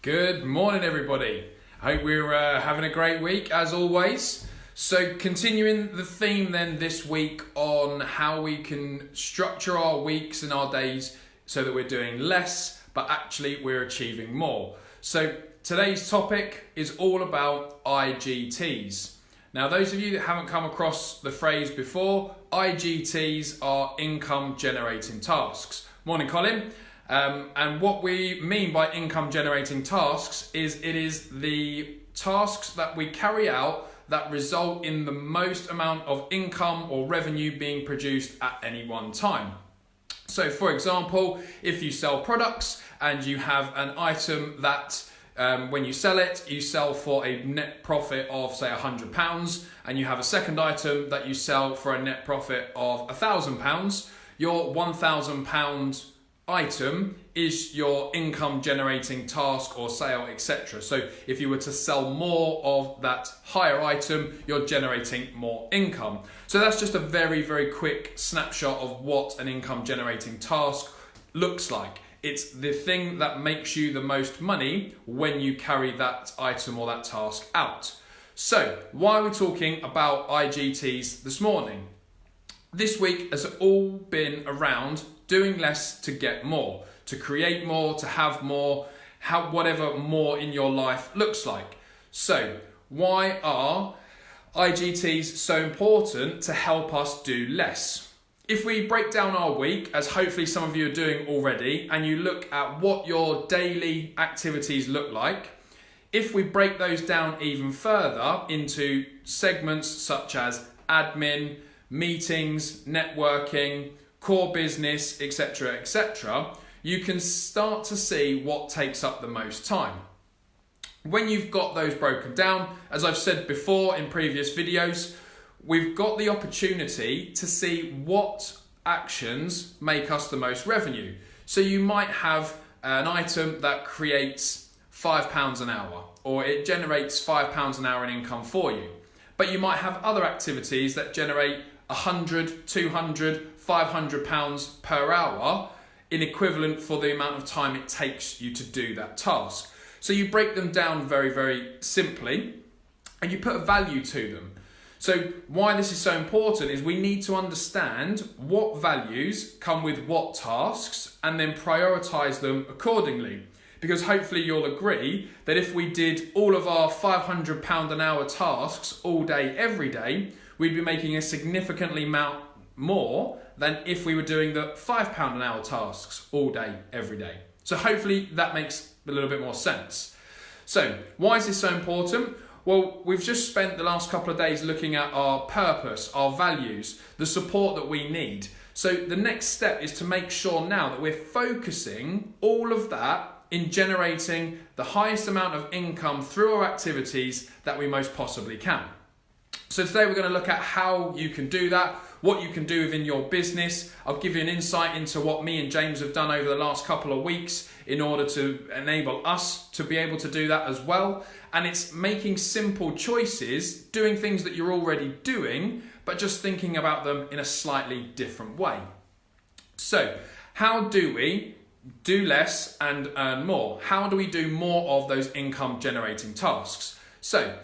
Good morning, everybody. I hope we're having a great week as always. So continuing the theme then this week on how we can structure our weeks and our days so that we're doing less, but actually we're achieving more. So today's topic is all about IGTs. Now, those of you that haven't come across the phrase before, IGTs are income generating tasks. Morning, Colin. And what we mean by income generating tasks is it is the tasks that we carry out that result in the most amount of income or revenue being produced at any one time. So for example, if you sell products and you have an item that when you sell it, you sell for a net profit of say £100, and you have a second item that you sell for a net profit of £1,000, your £1,000 item is your income generating task or sale, etc. So if you were to sell more of that higher item, you're generating more income. So that's just a very, very quick snapshot of what an income generating task looks like. It's the thing that makes you the most money when you carry that item or that task out. So why are we talking about IGTs this morning? This week has all been around doing less to get more, to create more, to have more, whatever more in your life looks like. So why are IGTs so important to help us do less? If we break down our week, as hopefully some of you are doing already, and you look at what your daily activities look like, if we break those down even further into segments such as admin, meetings, networking, core business, etc., etc., you can start to see what takes up the most time. When you've got those broken down, as I've said before in previous videos, we've got the opportunity to see what actions make us the most revenue. So you might have an item that creates £5 an hour, or it generates £5 an hour in income for you. But you might have other activities that generate 100, 200, £500 per hour in equivalent for the amount of time it takes you to do that task. So you break them down very, very simply and you put a value to them. So why this is so important is we need to understand what values come with what tasks and then prioritize them accordingly. Because hopefully you'll agree that if we did all of our £500 an hour tasks all day, every day, we'd be making a significantly amount more than if we were doing the £5 an hour tasks all day, every day. So hopefully that makes a little bit more sense. So why is this so important? Well, we've just spent the last couple of days looking at our purpose, our values, the support that we need. So the next step is to make sure now that we're focusing all of that in generating the highest amount of income through our activities that we most possibly can. So today we're going to look at how you can do that, what you can do within your business. I'll give you an insight into what me and James have done over the last couple of weeks in order to enable us to be able to do that as well. And it's making simple choices, doing things that you're already doing, but just thinking about them in a slightly different way. So how do we do less and earn more? How do we do more of those income generating tasks? So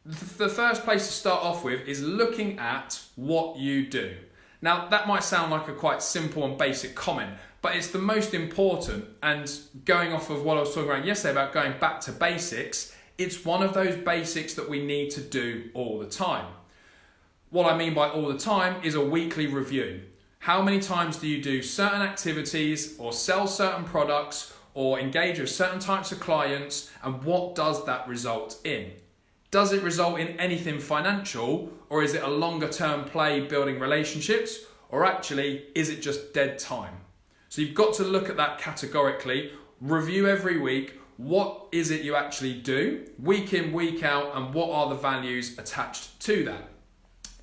the first place to start off with is looking at what you do. Now that might sound like a quite simple and basic comment, but it's the most important, and going off of what I was talking about yesterday about going back to basics, it's one of those basics that we need to do all the time. What I mean by all the time is a weekly review. How many times do you do certain activities or sell certain products or engage with certain types of clients, and what does that result in? Does it result in anything financial, or is it a longer term play building relationships, or actually is it just dead time? So you've got to look at that categorically, review every week, what is it you actually do, week in, week out, and what are the values attached to that?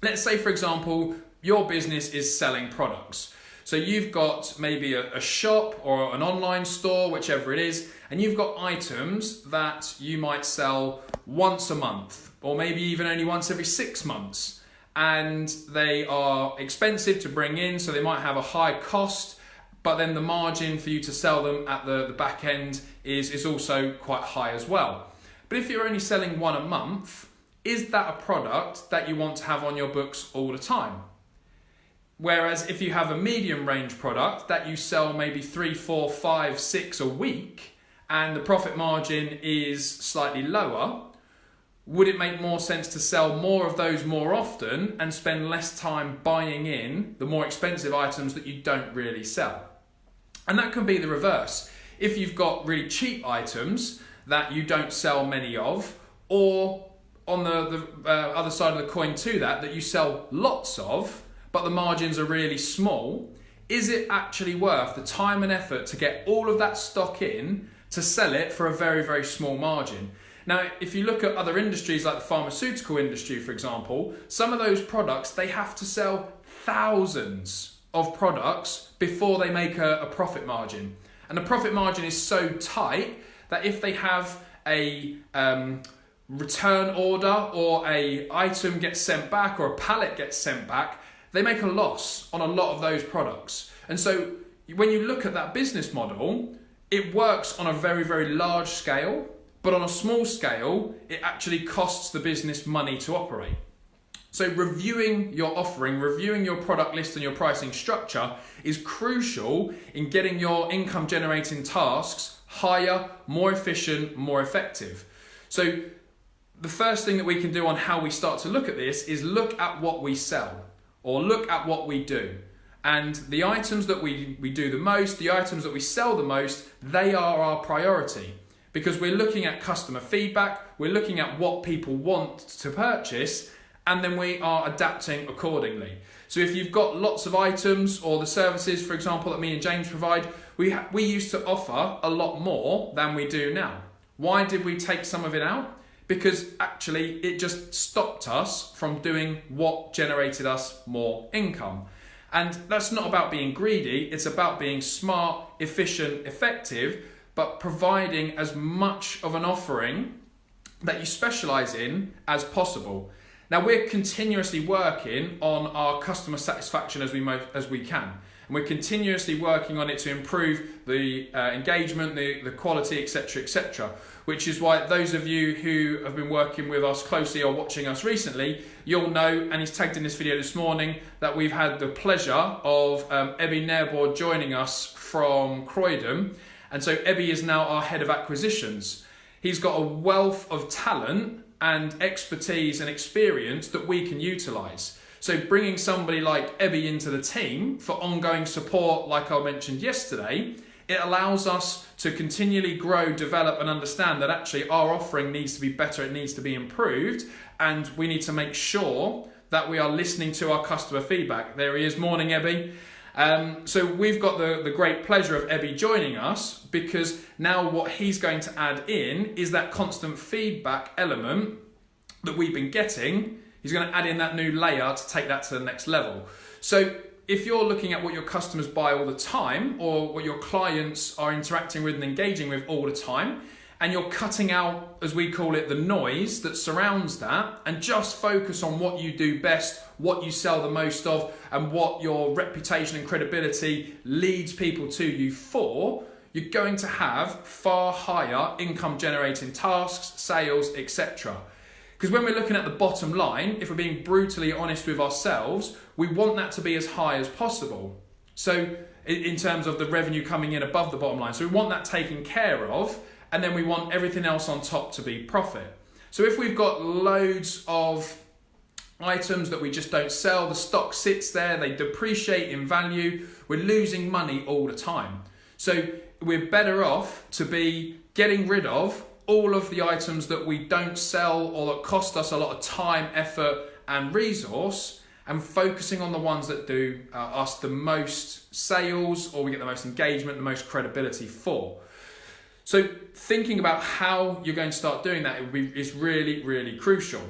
Let's say, for example, your business is selling products. So you've got maybe a shop or an online store, whichever it is, and you've got items that you might sell once a month, or maybe even only once every 6 months. And they are expensive to bring in, so they might have a high cost, but then the margin for you to sell them at the back end is also quite high as well. But if you're only selling one a month, is that a product that you want to have on your books all the time? Whereas if you have a medium range product that you sell maybe 3, 4, 5, 6 a week, and the profit margin is slightly lower, would it make more sense to sell more of those more often and spend less time buying in the more expensive items that you don't really sell? And that can be the reverse. If you've got really cheap items that you don't sell many of, or on the other side of the coin to that you sell lots of, but the margins are really small, is it actually worth the time and effort to get all of that stock in to sell it for a very, very small margin? Now, if you look at other industries like the pharmaceutical industry, for example, some of those products, they have to sell thousands of products before they make a profit margin. And the profit margin is so tight that if they have a return order or a item gets sent back or a pallet gets sent back, they make a loss on a lot of those products. And so when you look at that business model, it works on a very, very large scale, but on a small scale, it actually costs the business money to operate. So reviewing your offering, reviewing your product list and your pricing structure is crucial in getting your income generating tasks higher, more efficient, more effective. So the first thing that we can do on how we start to look at this is look at what we sell or look at what we do. And the items that we do the most, the items that we sell the most, they are our priority. Because we're looking at customer feedback, we're looking at what people want to purchase, and then we are adapting accordingly. So if you've got lots of items or the services, for example, that me and James provide, we used to offer a lot more than we do now. Why did we take some of it out? Because actually it just stopped us from doing what generated us more income. And that's not about being greedy, it's about being smart, efficient, effective, but providing as much of an offering that you specialize in as possible. Now, we're continuously working on our customer satisfaction as we can. And we're continuously working on it to improve the engagement, the quality, etc., etc. Which is why those of you who have been working with us closely or watching us recently, you'll know, and he's tagged in this video this morning, that we've had the pleasure of Ebby Nairboard joining us from Croydon. And so Ebby is now our head of acquisitions. He's got a wealth of talent and expertise and experience that we can utilise. So bringing somebody like Ebby into the team for ongoing support, like I mentioned yesterday, it allows us to continually grow, develop and understand that actually our offering needs to be better, it needs to be improved, and we need to make sure that we are listening to our customer feedback. There he is. Morning, Ebby. So we've got the great pleasure of Ebby joining us, because now what he's going to add in is that constant feedback element that we've been getting. He's going to add in that new layer to take that to the next level. So if you're looking at what your customers buy all the time, or what your clients are interacting with and engaging with all the time, and you're cutting out, as we call it, the noise that surrounds that, and just focus on what you do best, what you sell the most of, and what your reputation and credibility leads people to you for, you're going to have far higher income generating tasks, sales, etc. Because when we're looking at the bottom line, if we're being brutally honest with ourselves, we want that to be as high as possible. So in terms of the revenue coming in above the bottom line. So we want that taken care of, and then we want everything else on top to be profit. So if we've got loads of items that we just don't sell, the stock sits there, they depreciate in value, we're losing money all the time. So we're better off to be getting rid of all of the items that we don't sell or that cost us a lot of time, effort and resource, and focusing on the ones that do us the most sales, or we get the most engagement, the most credibility for. So thinking about how you're going to start doing that is really, really crucial.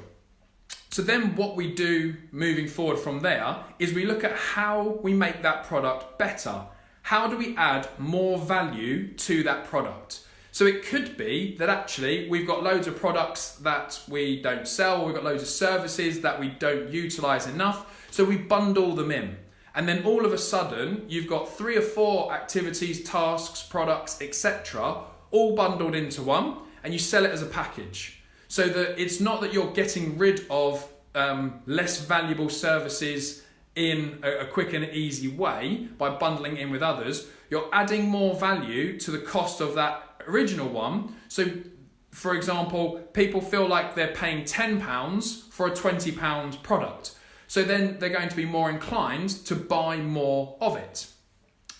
So then what we do moving forward from there is we look at how we make that product better. How do we add more value to that product? So it could be that actually we've got loads of products that we don't sell, or we've got loads of services that we don't utilize enough, so we bundle them in. And then all of a sudden, you've got 3 or 4 activities, tasks, products, etc., all bundled into one, and you sell it as a package. So that it's not that you're getting rid of less valuable services in a quick and easy way by bundling in with others. You're adding more value to the cost of that original one. So, for example, people feel like they're paying £10 for a £20 product. So then they're going to be more inclined to buy more of it.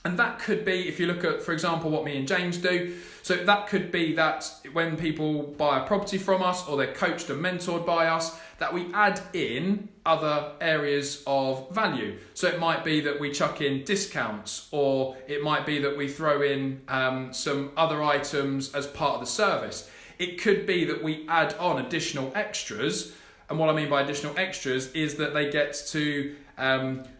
And that could be, if you look at, for example, what me and James do, so that could be that when people buy a property from us or they're coached and mentored by us, that we add in other areas of value. So it might be that we chuck in discounts, or it might be that we throw in some other items as part of the service. It could be that we add on additional extras. And what I mean by additional extras is that they get to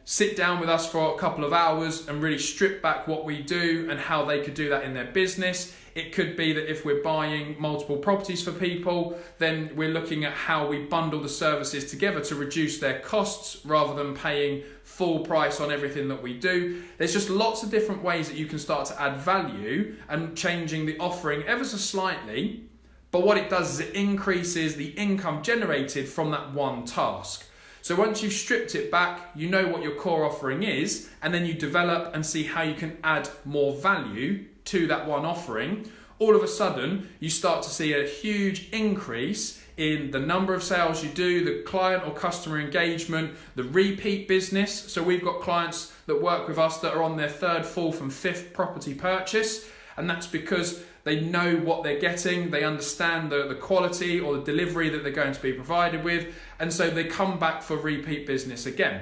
sit down with us for a couple of hours and really strip back what we do and how they could do that in their business. It could be that if we're buying multiple properties for people, then we're looking at how we bundle the services together to reduce their costs rather than paying full price on everything that we do. There's just lots of different ways that you can start to add value and changing the offering ever so slightly. But what it does is it increases the income generated from that one task. So once you've stripped it back, you know what your core offering is, and then you develop and see how you can add more value to that one offering. All of a sudden, you start to see a huge increase in the number of sales you do, the client or customer engagement, the repeat business. So we've got clients that work with us that are on their 3rd, 4th and 5th property purchase. And that's because they know what they're getting, they understand the quality or the delivery that they're going to be provided with, and so they come back for repeat business again.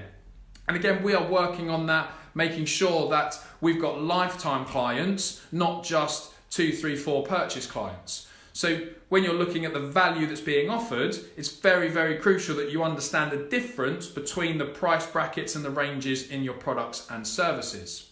And again, we are working on that, making sure that we've got lifetime clients, not just 2, 3, 4 purchase clients. So when you're looking at the value that's being offered, it's very, very crucial that you understand the difference between the price brackets and the ranges in your products and services.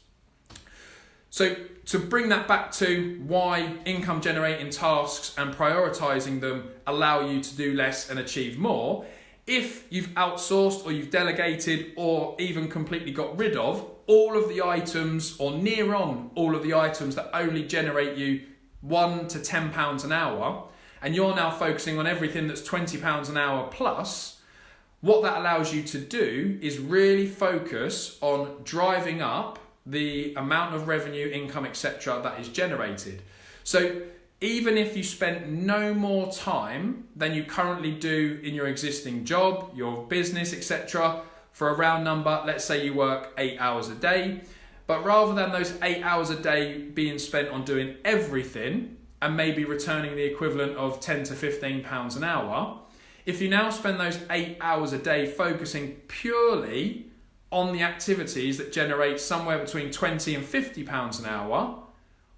So to bring that back to why income generating tasks and prioritizing them allow you to do less and achieve more, if you've outsourced or you've delegated or even completely got rid of all of the items or near on all of the items that only generate you £1 to £10 an hour, and you're now focusing on everything that's £20 an hour plus, what that allows you to do is really focus on driving up the amount of revenue, income, etc. that is generated. So even if you spent no more time than you currently do in your existing job, your business, etc., for a round number, let's say you work 8 hours a day, but rather than those 8 hours a day being spent on doing everything and maybe returning the equivalent of £10 to £15 an hour, if you now spend those 8 hours a day focusing purely on the activities that generate somewhere between £20 and £50 an hour,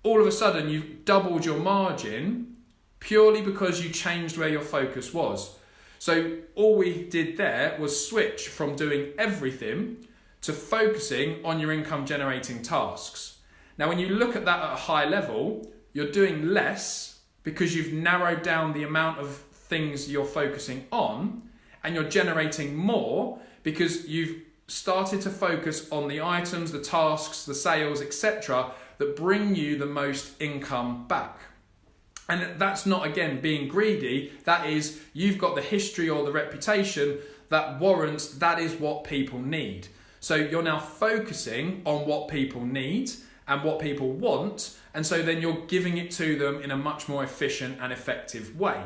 all of a sudden you've doubled your margin purely because you changed where your focus was. So all we did there was switch from doing everything to focusing on your income generating tasks. Now, when you look at that at a high level, you're doing less because you've narrowed down the amount of things you're focusing on, and you're generating more because you've started to focus on the items, the tasks, the sales, etc. that bring you the most income back. And that's not, again, being greedy. That is, you've got the history or the reputation that warrants that is what people need. So you're now focusing on what people need and what people want, and so then you're giving it to them in a much more efficient and effective way.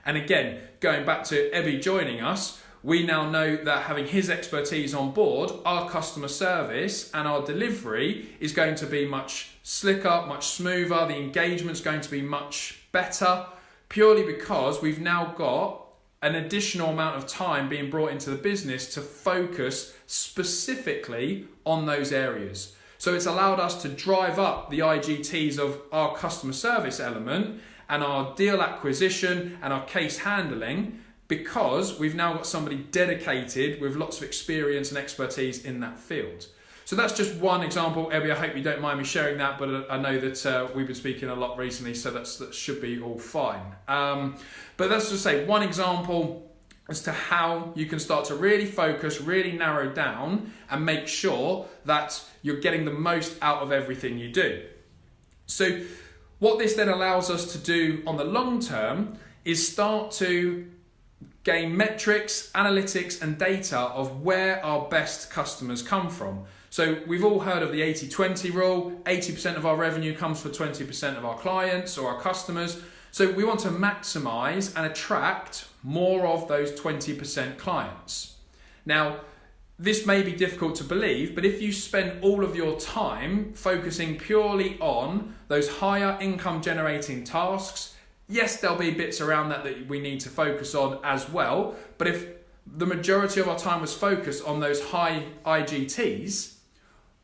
And again, going back to Ebby joining us, we now know that having his expertise on board, our customer service and our delivery is going to be much slicker, much smoother. The engagement's going to be much better, purely because we've now got an additional amount of time being brought into the business to focus specifically on those areas. So it's allowed us to drive up the IGTs of our customer service element and our deal acquisition and our case handling, because we've now got somebody dedicated with lots of experience and expertise in that field. So that's just one example. Ebby, I hope you don't mind me sharing that, but I know that we've been speaking a lot recently, so that should be all fine. But let's just say one example as to how you can start to really focus, really narrow down, and make sure that you're getting the most out of everything you do. So what this then allows us to do on the long term is start to gain metrics, analytics, and data of where our best customers come from. So we've all heard of the 80-20 rule. 80% of our revenue comes from 20% of our clients or our customers. So we want to maximize and attract more of those 20% clients. Now, this may be difficult to believe, but if you spend all of your time focusing purely on those higher income generating tasks, yes, there'll be bits around that we need to focus on as well. But if the majority of our time was focused on those high IGTs,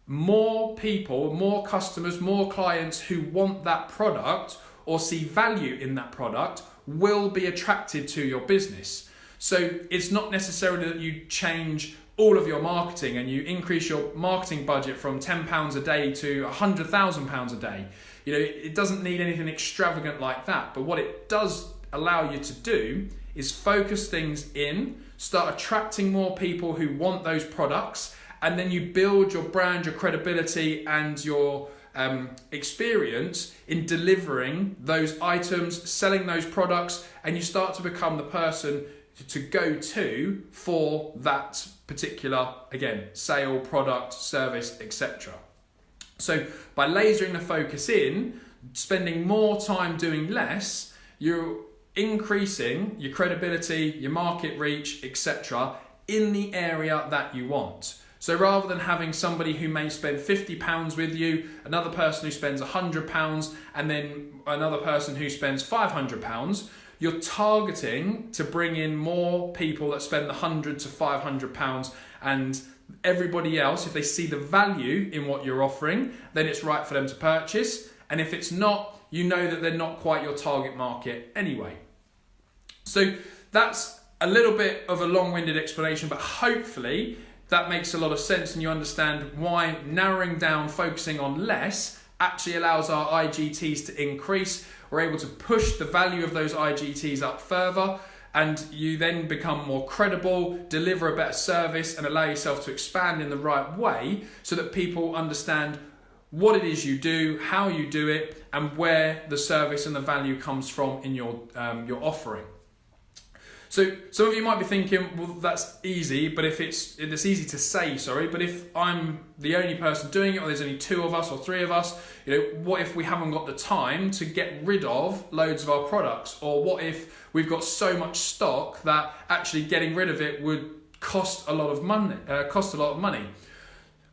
more people, more customers, more clients who want that product or see value in that product will be attracted to your business. So it's not necessarily that you change all of your marketing and you increase your marketing budget from £10 a day to £100,000 a day. You know, it doesn't need anything extravagant like that. But what it does allow you to do is focus things in, start attracting more people who want those products, and then you build your brand, your credibility, and your experience in delivering those items, selling those products, and you start to become the person to go to for that particular, again, sale, product, service, etc. So by lasering the focus in, spending more time doing less, you're increasing your credibility, your market reach, etc. in the area that you want. So rather than having somebody who may spend £50 with you, another person who spends £100, and then another person who spends £500, you're targeting to bring in more people that spend the £100 to £500, and everybody else, if they see the value in what you're offering, then it's right for them to purchase. And if it's not, you know that they're not quite your target market anyway. So that's a little bit of a long-winded explanation, but hopefully that makes a lot of sense and you understand why narrowing down, focusing on less actually allows our IGTs to increase. We're able to push the value of those IGTs up further, and you then become more credible, deliver a better service, and allow yourself to expand in the right way so that people understand what it is you do, how you do it, and where the service and the value comes from in your offering. So some of you might be thinking, well, that's easy, but it's easy to say, but if I'm the only person doing it, or there's only 2 of us or 3 of us, what if we haven't got the time to get rid of loads of our products? Or what if we've got so much stock that actually getting rid of it would cost a lot of money?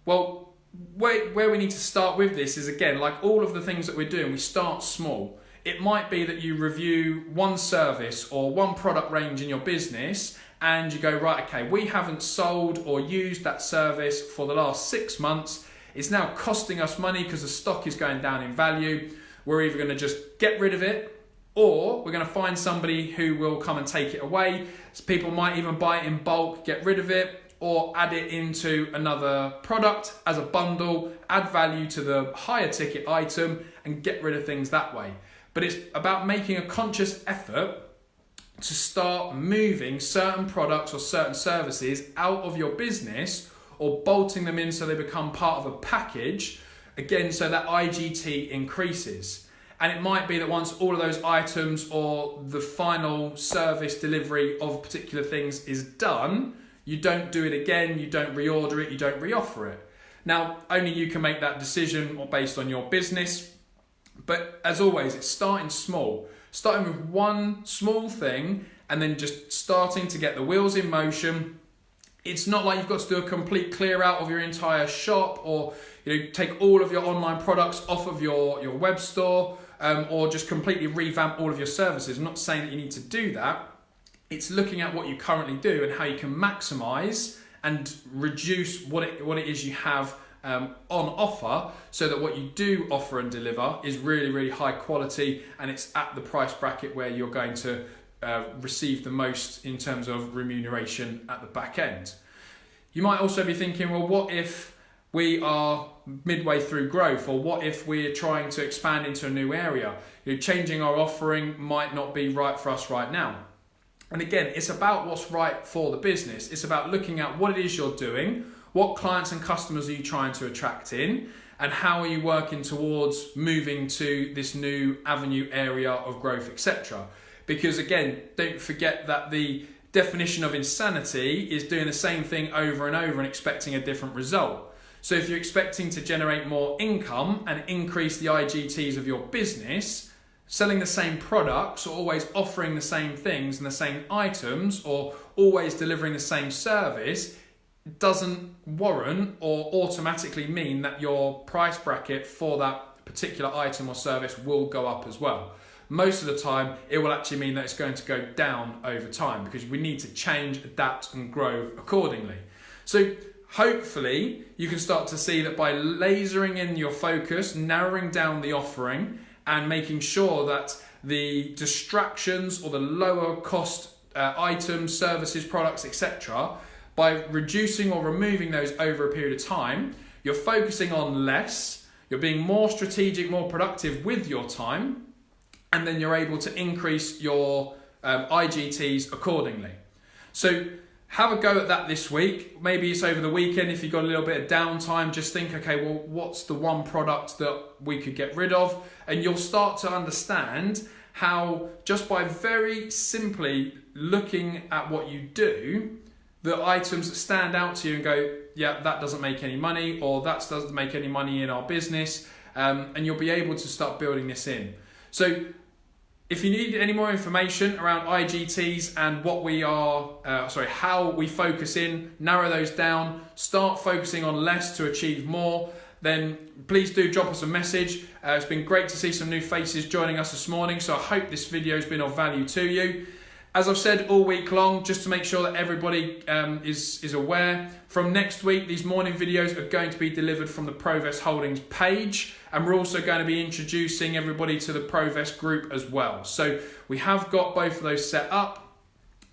Well, where we need to start with this is, again, like all of the things that we're doing, we start small. It might be that you review one service or one product range in your business and you go, right, okay, we haven't sold or used that service for the last 6 months. It's now costing us money because the stock is going down in value. We're either going to just get rid of it, or we're going to find somebody who will come and take it away. So people might even buy it in bulk, get rid of it, or add it into another product as a bundle, add value to the higher ticket item and get rid of things that way. But it's about making a conscious effort to start moving certain products or certain services out of your business, or bolting them in so they become part of a package, again, so that IGT increases. And it might be that once all of those items or the final service delivery of particular things is done, you don't do it again, you don't reorder it, you don't reoffer it. Now, only you can make that decision or based on your business. But as always, it's starting small. Starting with one small thing and then just starting to get the wheels in motion. It's not like you've got to do a complete clear out of your entire shop, or take all of your online products off of your web store, or just completely revamp all of your services. I'm not saying that you need to do that. It's looking at what you currently do and how you can maximize and reduce what it is you have on offer, so that what you do offer and deliver is really, really high quality, and it's at the price bracket where you're going to receive the most in terms of remuneration at the back end. You might also be thinking, well, what if we are midway through growth, or what if we're trying to expand into a new area? Changing our offering might not be right for us right now. And again, it's about what's right for the business. It's about looking at what it is you're doing, what clients and customers are you trying to attract in, and how are you working towards moving to this new avenue area of growth, etc. Because again, don't forget that the definition of insanity is doing the same thing over and over and expecting a different result. So if you're expecting to generate more income and increase the IGTs of your business, selling the same products or always offering the same things and the same items or always delivering the same service doesn't warrant or automatically mean that your price bracket for that particular item or service will go up as well. Most of the time, it will actually mean that it's going to go down over time because we need to change, adapt and grow accordingly. So hopefully you can start to see that by lasering in your focus, narrowing down the offering, and making sure that the distractions or the lower cost items, services, products, etc., by reducing or removing those over a period of time, you're focusing on less, you're being more strategic, more productive with your time, and then you're able to increase your IGTs accordingly. So have a go at that this week. Maybe it's over the weekend. If you've got a little bit of downtime, just think, okay, well, what's the one product that we could get rid of? And you'll start to understand how just by very simply looking at what you do, the items that stand out to you and go, yeah, that doesn't make any money, or that doesn't make any money in our business, and you'll be able to start building this in. So if you need any more information around IGTs and what we are, how we focus in, narrow those down, start focusing on less to achieve more, then please do drop us a message. It's been great to see some new faces joining us this morning, so I hope this video has been of value to you. As I've said all week long, just to make sure that everybody is aware, from next week, these morning videos are going to be delivered from the Provest Holdings page, and we're also going to be introducing everybody to the Provest group as well. So we have got both of those set up.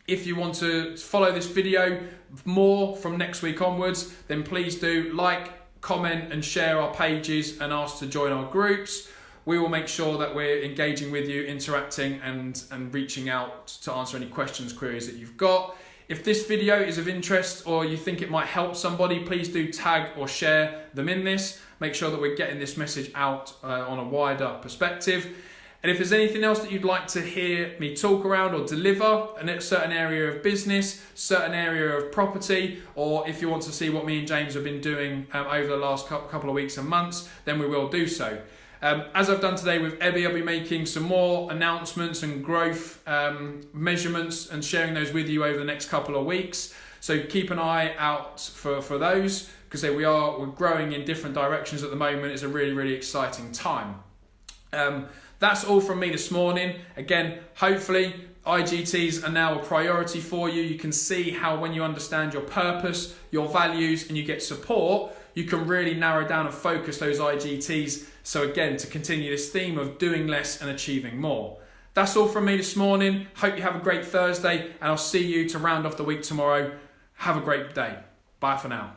If you want to follow this video more from next week onwards, then please do like, comment and share our pages and ask to join our groups. We will make sure that we're engaging with you, interacting and reaching out to answer any questions, queries that you've got. If this video is of interest or you think it might help somebody, please do tag or share them in this. Make sure that we're getting this message out on a wider perspective. And if there's anything else that you'd like to hear me talk around or deliver in a certain area of business, certain area of property, or if you want to see what me and James have been doing over the last couple of weeks and months, then we will do so. As I've done today with Ebby, I'll be making some more announcements and growth measurements and sharing those with you over the next couple of weeks. So keep an eye out for those, because we're growing in different directions at the moment. It's a really, really exciting time. That's all from me this morning. Again, hopefully IGTs are now a priority for you. You can see how when you understand your purpose, your values, and you get support, you can really narrow down and focus those IGTs. So again, to continue this theme of doing less and achieving more. That's all from me this morning. Hope you have a great Thursday, and I'll see you to round off the week tomorrow. Have a great day. Bye for now.